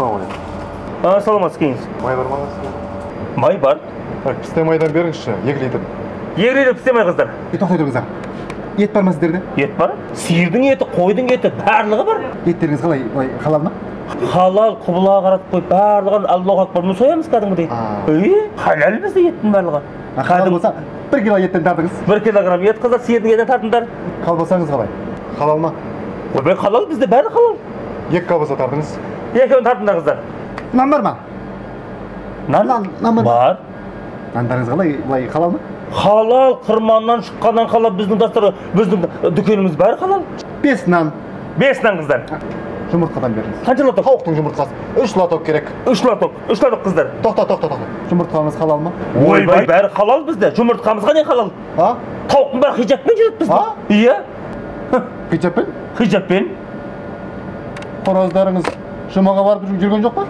Ассалаумағалейкум. Саламатсыз келіңіз. Май бар ма сізде? Май бар. Пісте майдан беріңізші, 2 литр. 2 литр пісте май қыздар. Тоқтай тұрыңыздар. Ет бар ма сіздерде? Ет бар. Сиырдың еті, қойдың еті, барлығы бар. Еттеріңіз қалай халал ма? Халал, құбылаға қаратып қойып, барлығын Аллаху акбар мұны соямыз кәдімгідей. Халал бізде еттің барлығы. Халал болса 1 кило еттен тартыңыз. 1 килограмм ет қыздар, сиырдың етін тартыңдар. Қалбасаңыз қалай? Халал ма? Ойбай халал бізде бәрі халал. 2 колбаса тартыңыз. Екеуін тартыңдар қыздар. Нан бар ма? Нан бар. Нандарыңыз қалай халал ма? Халал, қырманнан шыққаннан халал біздің дастары, біздің дүкеніміз бәрі халал. 5 нан. 5 нан қыздар. Жұмыртқадан беріңіз. Қанша лоток? Тауықтың жұмыртқасы. 3 лоток керек. 3 лоток қыздар. Тоқта. Жұмыртқаңыз халал ма? Ойбай, бәрі халал бізде. Жұмыртқамызға не халал? Тауықтың бәрі хиджабпен жүреді бізде. Иә. Хиджабпен? Хиджабпен. Қораздарыңыз жұмаға барып жүрген жоқ па?